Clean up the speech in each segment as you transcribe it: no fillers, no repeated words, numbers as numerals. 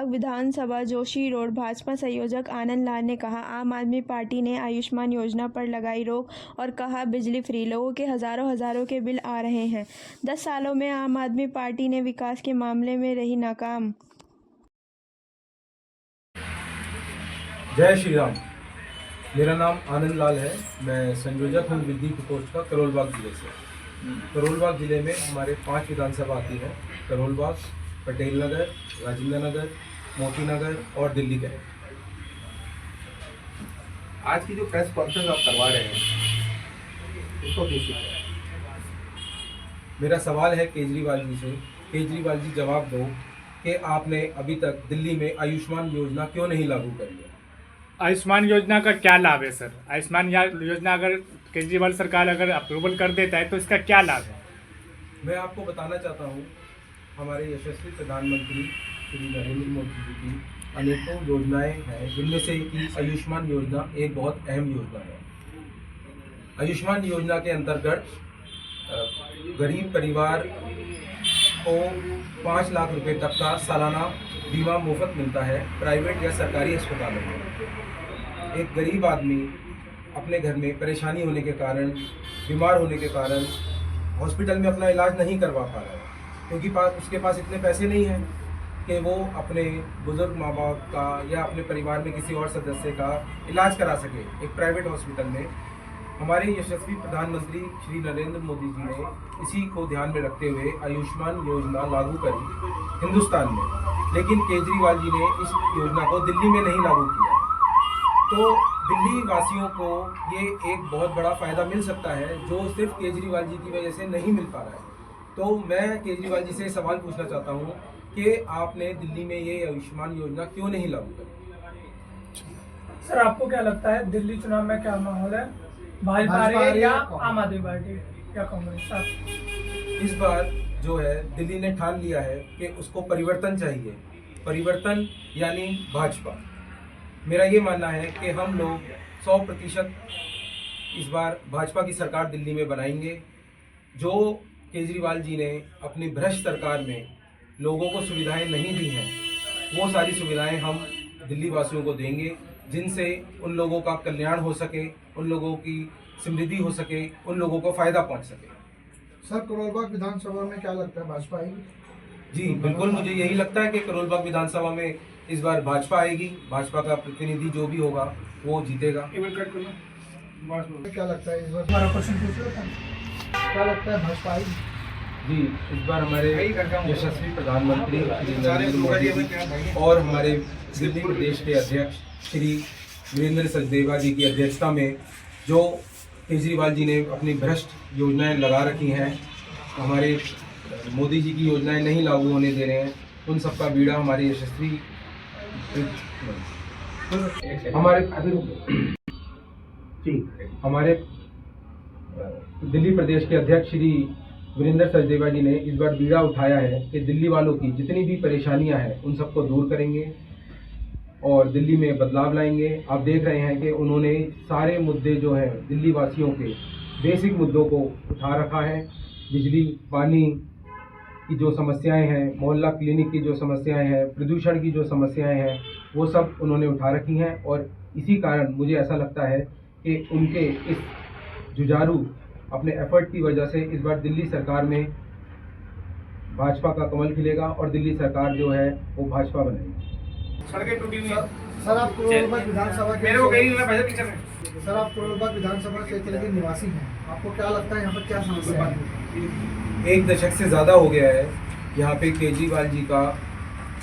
विधानसभा Joshi road Bhajpa संयोजक आनंद लाल ने कहा, आम आदमी पार्टी ने आयुष्मान योजना पर लगाई रोक और कहा बिजली फ्री। लोगों के हजारों के बिल आ रहे हैं। 10 सालों में आम आदमी पार्टी ने विकास के मामले में रही नाकाम। जय श्री राम। मेरा नाम आनंद लाल है। मैं संयोजक हूँ विधि प्रकोष्ठ का करोलबाग जिले से। करोलबाग जिले में हमारे 5 विधानसभा आती हैं: करोलबाग, पटेल नगर, राजेंद्र नगर, मोती नगर और दिल्ली कैंट। आज की जो प्रेस कॉन्फ्रेंस आप करवा रहे हैं उसको कैसे है? मेरा सवाल है केजरीवाल जी से। केजरीवाल जी जवाब दो कि आपने अभी तक दिल्ली में आयुष्मान योजना क्यों नहीं लागू करी है? आयुष्मान योजना का क्या लाभ है सर? आयुष्मान योजना अगर केजरीवाल सरकार अगर अप्रूवल कर देता है तो इसका क्या लाभ है? मैं आपको बताना चाहता हूँ, हमारे यशस्वी प्रधानमंत्री श्री नरेंद्र मोदी जी की अनेकों योजनाएं हैं, जिनमें से की आयुष्मान योजना एक बहुत अहम योजना है। आयुष्मान योजना के अंतर्गत गरीब परिवार को 5 लाख रुपए तक का सालाना बीमा मुफ्त मिलता है प्राइवेट या सरकारी अस्पतालों में। एक गरीब आदमी अपने घर में परेशानी होने के कारण, बीमार होने के कारण हॉस्पिटल में अपना इलाज नहीं करवा पा रहा है, क्योंकि उसके पास इतने पैसे नहीं हैं कि वो अपने बुजुर्ग माँ बाप का या अपने परिवार में किसी और सदस्य का इलाज करा सके एक प्राइवेट हॉस्पिटल में। हमारे यशस्वी प्रधानमंत्री श्री नरेंद्र मोदी जी ने इसी को ध्यान में रखते हुए आयुष्मान योजना लागू करी हिंदुस्तान में, लेकिन केजरीवाल जी ने इस योजना को दिल्ली में नहीं लागू किया। तो दिल्ली वासियों को ये एक बहुत बड़ा फ़ायदा मिल सकता है जो सिर्फ केजरीवाल जी की वजह से नहीं मिल पा रहा है। तो मैं केजरीवाल जी से सवाल पूछना चाहता हूँ कि आपने दिल्ली में ये आयुष्मान योजना क्यों नहीं लागू करी? सर, आपको क्या लगता है दिल्ली चुनाव में क्या माहौल है? भाजपा या आम आदमी पार्टी या कांग्रेस? इस बार जो है दिल्ली ने ठान लिया है कि उसको परिवर्तन चाहिए। परिवर्तन यानी भाजपा। मेरा ये मानना है कि हम लोग 100% इस बार भाजपा की सरकार दिल्ली में बनाएंगे। जो केजरीवाल जी ने अपनी भ्रष्ट सरकार में लोगों को सुविधाएं नहीं दी हैं, वो सारी सुविधाएं हम दिल्ली वासियों को देंगे, जिनसे उन लोगों का कल्याण हो सके, उन लोगों की समृद्धि हो सके, उन लोगों को फ़ायदा पहुंच सके। सर, करोलबाग विधानसभा में क्या लगता है, भाजपा आएगी? जी बिल्कुल, मुझे यही लगता है कि करोलबाग विधानसभा में इस बार भाजपा आएगी। भाजपा का प्रतिनिधि जो भी होगा वो जीतेगा। क्या लगता है इस बार? हमारा क्वेश्चन पूछो, क्या लगता है भाजपा आएगी? जी, इस बार हमारे यशस्वी प्रधानमंत्री श्री नरेंद्र मोदी जी और हमारे दिल्ली प्रदेश के अध्यक्ष श्री वीरेंद्र सचदेवा जी की अध्यक्षता में जो केजरीवाल जी ने अपनी भ्रष्ट योजनाएं लगा रखी हैं, हमारे मोदी जी की योजनाएं नहीं लागू होने दे रहे हैं, उन सबका बीड़ा हमारे यशस्वी हमारे दिल्ली प्रदेश के अध्यक्ष श्री वीरेंद्र सचदेवा जी ने इस बार बीड़ा उठाया है कि दिल्ली वालों की जितनी भी परेशानियां हैं उन सबको दूर करेंगे और दिल्ली में बदलाव लाएंगे। आप देख रहे हैं कि उन्होंने सारे मुद्दे जो हैं दिल्ली वासियों के बेसिक मुद्दों को उठा रखा है। बिजली, पानी की जो समस्याएं हैं, मोहल्ला क्लिनिक की जो समस्याएं हैं, प्रदूषण की जो समस्याएं हैं, वो सब उन्होंने उठा रखी हैं। और इसी कारण मुझे ऐसा लगता है कि उनके इस जुझारू अपने एफर्ट की वजह से इस बार दिल्ली सरकार में भाजपा का कमल खिलेगा और दिल्ली सरकार जो है वो भाजपा बनेगी। सड़कें टूटी हुई हैं। सर, आप करोलबाग विधानसभा के सर आप करोलबाग विधानसभा क्षेत्र के निवासी हैं, आपको क्या लगता है यहाँ पर क्या समस्या है? 1 दशक से ज़्यादा हो गया है यहाँ पे केजरीवाल जी का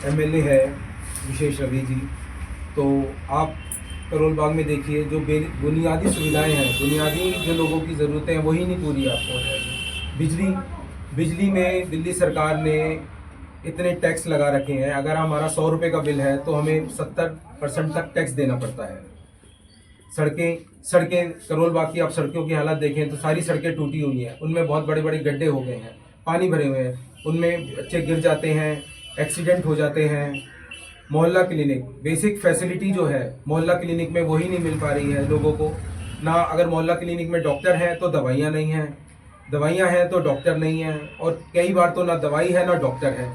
एमएलए है विशेष रवि जी। तो आप करोलबाग में देखिए, जो बुनियादी सुविधाएं हैं, बुनियादी जो लोगों की ज़रूरतें हैं वही नहीं पूरी आपको है। बिजली में दिल्ली सरकार ने इतने टैक्स लगा रखे हैं। अगर हमारा 100 रुपये का बिल है तो हमें 70% तक टैक्स देना पड़ता है। सड़कें करोलबाग की आप सड़कों की हालत देखें तो सारी सड़कें टूटी हुई हैं, उनमें बहुत बड़े बड़े गड्ढे हो गए हैं, पानी भरे हुए हैं, उनमें बच्चे गिर जाते हैं, एक्सीडेंट हो जाते हैं। मोहल्ला क्लिनिक, बेसिक फैसिलिटी जो है मोहल्ला क्लिनिक में वही नहीं मिल पा रही है लोगों को। ना अगर मोहल्ला क्लिनिक में डॉक्टर हैं तो दवाइयाँ नहीं हैं, दवाइयाँ हैं तो डॉक्टर नहीं हैं, और कई बार तो ना दवाई है ना डॉक्टर है।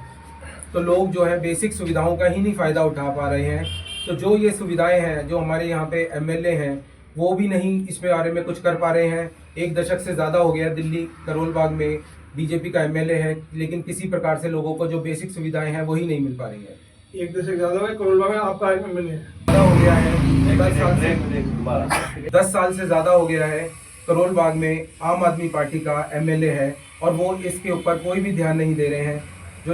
तो लोग जो है बेसिक सुविधाओं का ही नहीं फ़ायदा उठा पा रहे हैं। तो जो ये सुविधाएं हैं, जो हमारे यहाँ पे एमएलए हैं, वो भी नहीं इस बारे में कुछ कर पा रहे हैं। 1 दशक से ज़्यादा हो गया दिल्ली करोल बाग में बीजेपी का एमएलए है, लेकिन किसी प्रकार से लोगों को जो बेसिक सुविधाएं हैं वही नहीं मिल पा रही है। 1 दशक ज़्यादा है, करोल बाग में आपका एमएलए हो गया है 10 साल से ज़्यादा हो गया है। करोल बाग में आम आदमी पार्टी का एमएलए है और वो इसके ऊपर कोई भी ध्यान नहीं दे रहे हैं। जो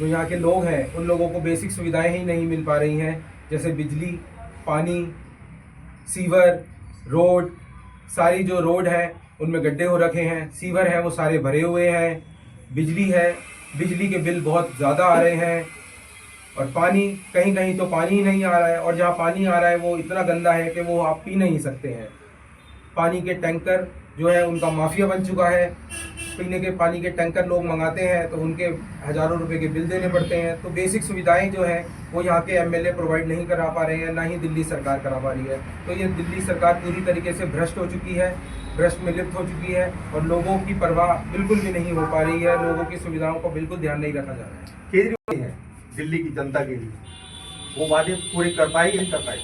यहाँ के लोग हैं उन लोगों को बेसिक सुविधाएं ही नहीं मिल पा रही हैं, जैसे बिजली, पानी, सीवर, रोड। सारी जो रोड है उनमें गड्ढे हो रखे हैं, सीवर हैं वो सारे भरे हुए हैं, बिजली है, बिजली के बिल बहुत ज़्यादा आ रहे हैं, और पानी कहीं कहीं तो पानी ही नहीं आ रहा है, और जहाँ पानी आ रहा है वो इतना गंदा है कि वो आप पी नहीं सकते हैं। पानी के टैंकर जो है उनका माफिया बन चुका है। पीने के पानी के टैंकर लोग मंगाते हैं तो उनके हज़ारों रुपए के बिल देने पड़ते हैं। तो बेसिक सुविधाएं जो हैं वो यहाँ के एमएलए प्रोवाइड नहीं करा पा रहे हैं, ना ही दिल्ली सरकार करा पा रही है। तो ये दिल्ली सरकार पूरी तरीके से भ्रष्ट हो चुकी है, भ्रष्ट में लिप्त हो चुकी है, और लोगों की परवाह बिल्कुल भी नहीं हो पा रही है। लोगों की सुविधाओं को बिल्कुल ध्यान नहीं रखा जा रहा है। केजरीवाल है दिल्ली की जनता के लिए, वो वादे पूरे कर पाए या नहीं कर पाए?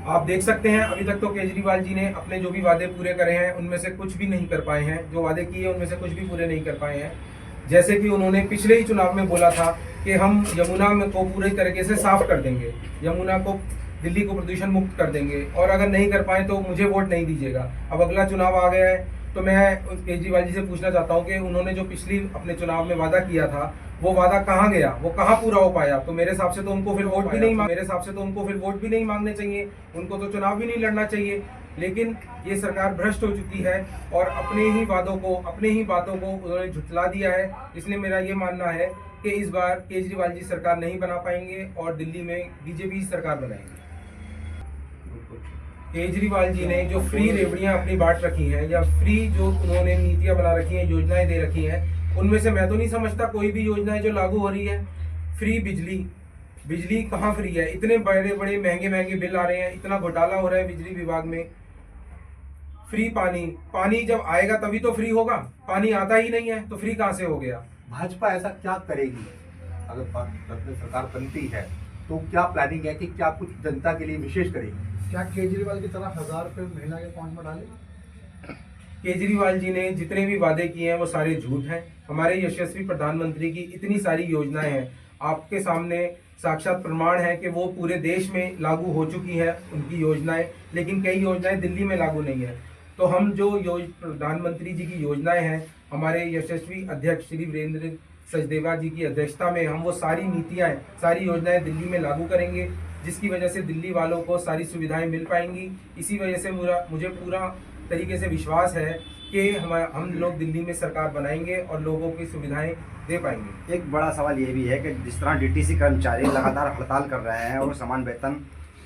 आप देख सकते हैं अभी तक तो केजरीवाल जी ने अपने जो भी वादे पूरे करे हैं उनमें से कुछ भी नहीं कर पाए हैं। जो वादे किए उनमें से कुछ भी पूरे नहीं कर पाए हैं। जैसे कि उन्होंने पिछले ही चुनाव में बोला था कि हम यमुना में को पूरी तरीके से साफ कर देंगे, यमुना को, दिल्ली को प्रदूषण मुक्त कर देंगे, और अगर नहीं कर पाए तो मुझे वोट नहीं दीजिएगा। अब अगला चुनाव आ गया है तो मैं केजरीवाल जी से पूछना चाहता हूँ कि उन्होंने जो पिछली अपने चुनाव में वादा किया था वो वादा कहाँ गया, वो कहाँ पूरा हो पाया? तो मेरे हिसाब से तो उनको फिर वोट भी नहीं मांगने चाहिए, उनको तो चुनाव भी नहीं लड़ना चाहिए। लेकिन ये सरकार भ्रष्ट हो चुकी है और अपने ही बातों को उन्होंने झुठला दिया है। इसलिए मेरा ये मानना है कि इस बार केजरीवाल जी सरकार नहीं बना पाएंगे और दिल्ली में बीजेपी सरकार बनाएंगे। केजरीवाल जी ने जो फ्री रेवड़ियां अपनी बांट रखी हैं, या फ्री जो उन्होंने नीतियां बना रखी हैं, योजनाएं दे रखी हैं, उनमें से मैं तो नहीं समझता कोई भी योजना जो लागू हो रही है। फ्री बिजली कहाँ फ्री है? इतने बड़े बड़े महंगे बिल आ रहे हैं, इतना घोटाला हो रहा है बिजली विभाग में। फ्री पानी जब आएगा तभी तो फ्री होगा, पानी आता ही नहीं है तो फ्री कहाँ से हो गया? भाजपा ऐसा क्या करेगी अगर सरकार बनती है तो क्या प्लानिंग है कि क्या कुछ जनता के लिए विशेष करेगी? क्या केजरीवाल की तरह 1000 रुपये महीना के अकाउंट में डाले? केजरीवाल जी ने जितने भी वादे किए हैं वो सारे झूठ हैं। हमारे यशस्वी प्रधानमंत्री की इतनी सारी योजनाएं हैं, आपके सामने साक्षात प्रमाण है कि वो पूरे देश में लागू हो चुकी है उनकी योजनाएं, लेकिन कई योजनाएं दिल्ली में लागू नहीं है। तो हम जो प्रधानमंत्री जी की योजनाएं हैं, हमारे यशस्वी अध्यक्ष श्री वीरेंद्र सचदेवा जी की अध्यक्षता में हम वो सारी नीतियाँ, सारी योजनाएं दिल्ली में लागू करेंगे, जिसकी वजह से दिल्ली वालों को सारी सुविधाएं मिल पाएंगी। इसी वजह से मुझे पूरा तरीके से विश्वास है कि हम लोग दिल्ली में सरकार बनाएंगे और लोगों की सुविधाएं दे पाएंगे। एक बड़ा सवाल ये भी है कि जिस तरह डीटीसी कर्मचारी लगातार हड़ताल कर रहे हैं और समान वेतन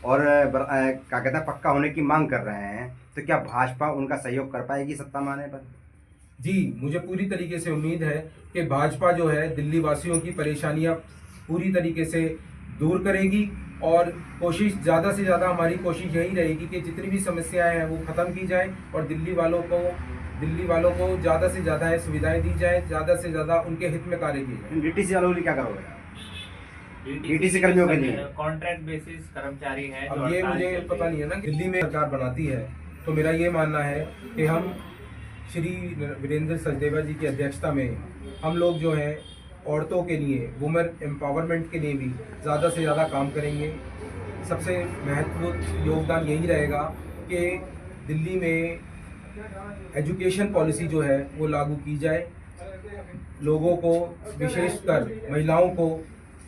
और क्या कहते हैं पक्का होने की मांग कर रहे हैं, तो क्या भाजपा उनका सहयोग कर पाएगी सत्ता में आने पर? जी, मुझे पूरी तरीके से उम्मीद है कि भाजपा जो है दिल्ली वासियों की परेशानियां पूरी तरीके से दूर करेगी, और कोशिश ज़्यादा से ज़्यादा हमारी कोशिश यही रहेगी कि जितनी भी समस्याएं हैं वो ख़त्म की जाएं और दिल्ली वालों को ज़्यादा से ज़्यादा सुविधाएं दी जाएं, ज़्यादा से ज़्यादा उनके हित में कार्य किए जाएं। डीटीसी वालों के लिए क्या करोगे? डीटीसी कर्मियों के लिए कॉन्ट्रैक्ट बेसिस कर्मचारी है। अब ये मुझे पता नहीं है ना, दिल्ली में सरकार बनाती है तो मेरा ये मानना है कि हम श्री वीरेंद्र सचदेवा जी की अध्यक्षता में हम लोग जो हैं औरतों के लिए, वुमेन एम्पावरमेंट के लिए भी ज़्यादा से ज़्यादा काम करेंगे। सबसे महत्वपूर्ण योगदान यही रहेगा कि दिल्ली में एजुकेशन पॉलिसी जो है वो लागू की जाए, लोगों को विशेषकर महिलाओं को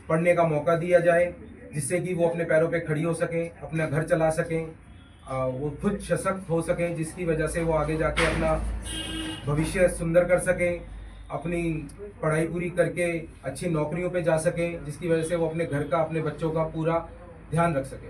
पढ़ने का मौका दिया जाए, जिससे कि वो अपने पैरों पे खड़ी हो सकें, अपना घर चला सकें, वो खुद सशक्त हो सकें, जिसकी वजह से वो आगे जाके अपना भविष्य सुंदर कर सकें, अपनी पढ़ाई पूरी करके अच्छी नौकरियों पे जा सकें, जिसकी वजह से वो अपने घर का, अपने बच्चों का पूरा ध्यान रख सकें।